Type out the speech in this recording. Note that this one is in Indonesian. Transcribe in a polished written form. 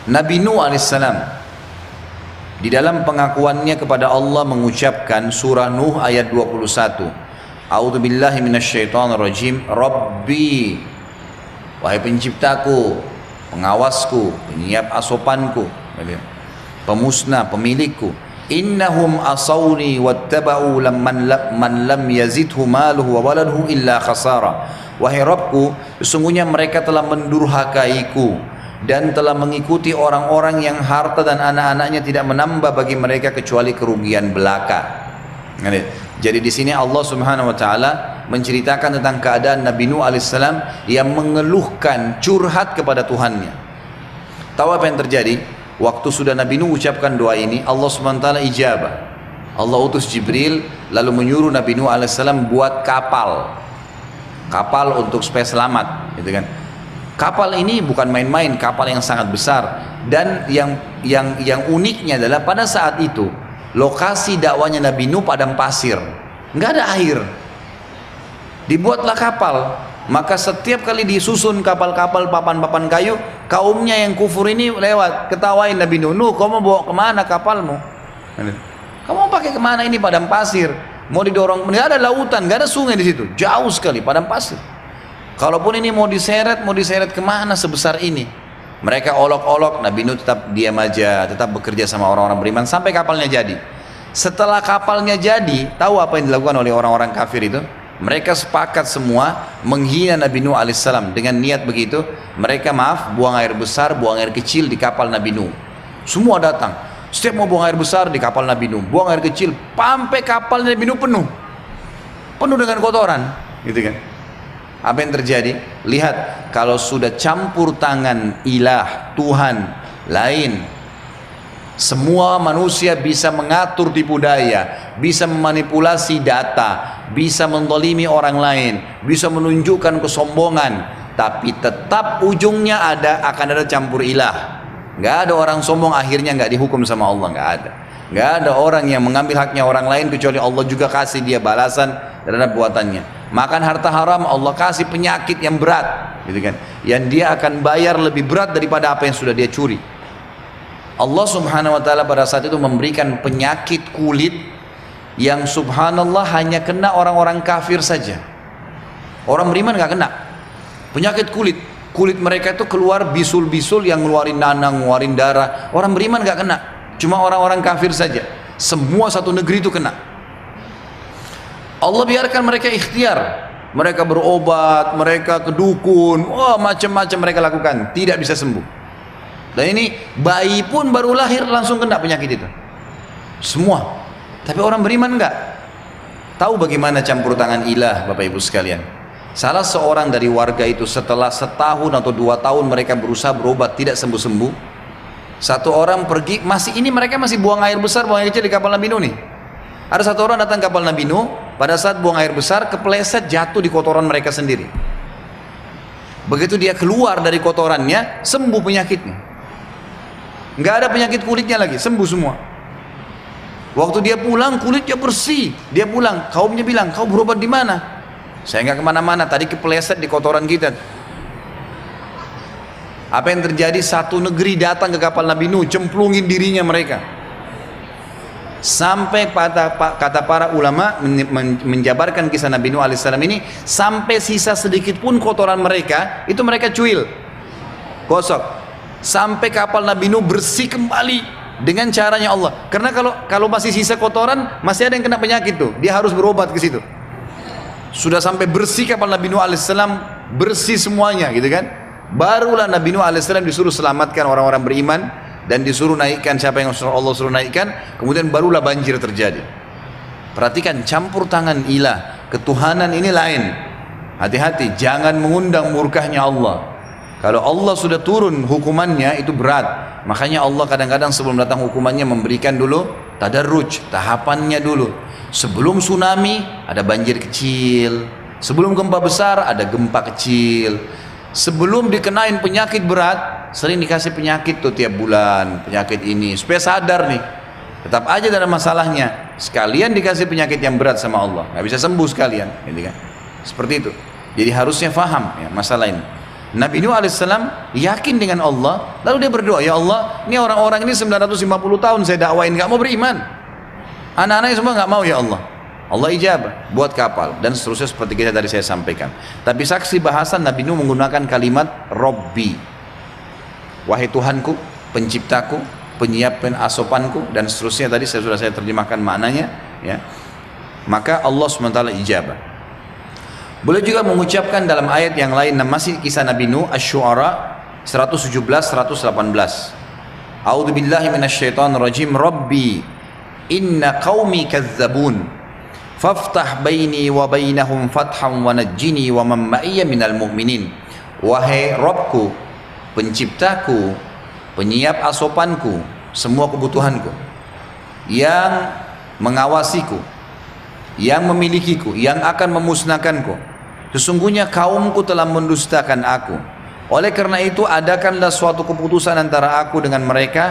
Nabi Nuh alaihissalam di dalam pengakuannya kepada Allah mengucapkan surah Nuh ayat 21. A'udzubillahi minasyaitonirrajim. Rabbi, wahai penciptaku, pengawasku, penyiap asopanku, pemusnah, pemilikku. Innahum asawni wattaba'u man lam yazidhu maluhu wa waladuhu illa khasara. Wahai Rabbku, sesungguhnya mereka telah mendurhakaiku dan telah mengikuti orang-orang yang harta dan anak-anaknya tidak menambah bagi mereka kecuali kerugian belaka. Jadi di sini Allah Subhanahu wa taala menceritakan tentang keadaan Nabi Nuh alaihissalam yang mengeluhkan, curhat kepada Tuhannya. Tahu apa yang terjadi? Waktu sudah Nabi Nuh ucapkan doa ini, Allah Subhanahu wa taala ijabah. Allah utus Jibril lalu menyuruh Nabi Nuh alaihissalam buat kapal. Kapal untuk supaya selamat, gitu kan. Kapal ini bukan main-main, kapal yang sangat besar. Dan yang uniknya adalah pada saat itu lokasi dakwanya Nabi Nuh padang pasir, nggak ada air. Dibuatlah kapal, maka setiap kali disusun kapal-kapal papan-papan kayu, kaumnya yang kufur ini lewat, ketawain Nabi Nuh. Nuh, kamu bawa kemana kapalmu? Kamu mau pakai kemana, ini padang pasir? Mau didorong, nggak ada lautan, nggak ada sungai di situ, jauh sekali padang pasir. Kalaupun ini mau diseret kemana sebesar ini? Mereka olok-olok, Nabi Nuh tetap diam aja, tetap bekerja sama orang-orang beriman sampai kapalnya jadi. Setelah kapalnya jadi, tahu apa yang dilakukan oleh orang-orang kafir itu? Mereka sepakat semua menghina Nabi Nuh alaihissalam. Dengan niat begitu, mereka buang air besar, buang air kecil di kapal Nabi Nuh. Semua datang, setiap mau buang air besar di kapal Nabi Nuh, buang air kecil, sampai kapal Nabi Nuh penuh dengan kotoran, gitu kan? Apa yang terjadi? Lihat, kalau sudah campur tangan ilah, Tuhan lain, semua manusia bisa mengatur tipu daya, bisa memanipulasi data, bisa mendolimi orang lain, bisa menunjukkan kesombongan, tapi tetap ujungnya akan ada campur ilah. Nggak ada orang sombong akhirnya nggak dihukum sama Allah, nggak ada. Nggak ada orang yang mengambil haknya orang lain kecuali Allah juga kasih dia balasan terhadap buatannya. Makan harta haram, Allah kasih penyakit yang berat, gitu kan? Yang dia akan bayar lebih berat daripada apa yang sudah dia curi. Allah Subhanahu wa taala pada saat itu memberikan penyakit kulit yang subhanallah hanya kena orang-orang kafir saja. Orang beriman nggak kena. Penyakit kulit mereka itu keluar bisul-bisul yang ngeluarin nanah, ngeluarin darah. Orang beriman nggak kena, cuma orang-orang kafir saja. Semua satu negeri itu kena. Allah biarkan mereka ikhtiar, mereka berobat, mereka ke dukun, macam-macam mereka lakukan, tidak bisa sembuh. Dan ini bayi pun baru lahir langsung kena penyakit itu, semua. Tapi orang beriman enggak. Tahu bagaimana campur tangan ilah, Bapak Ibu sekalian? Salah seorang dari warga itu setelah setahun atau 2 tahun mereka berusaha berobat tidak sembuh-sembuh. Satu orang pergi, mereka masih buang air besar, buang air kecil di kapal Nabi Nuh nih. Ada satu orang datang kapal Nabi Nuh, pada saat buang air besar kepleset jatuh di kotoran mereka sendiri. Begitu dia keluar dari kotorannya, sembuh penyakitnya. Nggak ada penyakit kulitnya lagi, sembuh semua. Waktu dia pulang kulitnya bersih. Dia pulang, kaumnya bilang, kau berobat di mana? Saya nggak kemana-mana, tadi kepleset di kotoran kita. Apa yang terjadi? Satu negeri datang ke kapal Nabi Nuh, cemplungin dirinya mereka. Sampai kata para ulama menjabarkan kisah Nabi Nuh alaihissalam ini, sampai sisa sedikit pun kotoran mereka itu mereka cuil, gosok, sampai kapal Nabi Nuh bersih kembali dengan caranya Allah. Karena kalau masih sisa kotoran, masih ada yang kena penyakit tuh, dia harus berobat ke situ. Sudah sampai bersih kapal Nabi Nuh alaihissalam, bersih semuanya, gitu kan? Barulah Nabi Nuh alaihissalam disuruh selamatkan orang-orang beriman dan disuruh naikkan siapa yang Allah suruh naikkan, kemudian barulah banjir terjadi. Perhatikan campur tangan ilah, ketuhanan ini lain. Hati-hati, jangan mengundang murkahnya Allah. Kalau Allah sudah turun hukumannya itu berat. Makanya Allah kadang-kadang sebelum datang hukumannya memberikan dulu tadarruj, tahapannya dulu. Sebelum tsunami ada banjir kecil, sebelum gempa besar ada gempa kecil. Sebelum dikenain penyakit berat, sering dikasih penyakit tuh tiap bulan, penyakit ini, supaya sadar nih, tetap aja dalam masalahnya, sekalian dikasih penyakit yang berat sama Allah, nggak bisa sembuh sekalian, gitu kan? Seperti itu. Jadi harusnya faham ya masalah ini. Nabi Nuh alaihissalam yakin dengan Allah, lalu dia berdoa, ya Allah, ini orang-orang ini 950 tahun saya dakwain nggak mau beriman, anak-anaknya semua nggak mau, ya Allah. Allah ijabah, buat kapal dan seterusnya seperti kita tadi saya sampaikan. Tapi saksi bahasan Nabi Nuh menggunakan kalimat Robbi, wahai Tuhanku, penciptaku, penyiapkan asopanku, dan seterusnya tadi sudah saya terjemahkan maknanya, ya. Maka Allah SWT ijabah. Boleh juga mengucapkan dalam ayat yang lain, masih kisah Nabi Nuh, Asy-Syu'ara 117-118. A'udzu billahi minasyaitonir rajim. Rabbi inna qaumi kazzabun faftah baini wa bainahum fatham wa najjini wa man ma'iyya minal mu'minin. Wahai Rabbku, penciptaku, penyiap asopanku, semua kebutuhanku, yang mengawasiku, yang memilikiku, yang akan memusnahkanku. Sesungguhnya kaumku telah mendustakan aku. Oleh karena itu adakanlah suatu keputusan antara aku dengan mereka.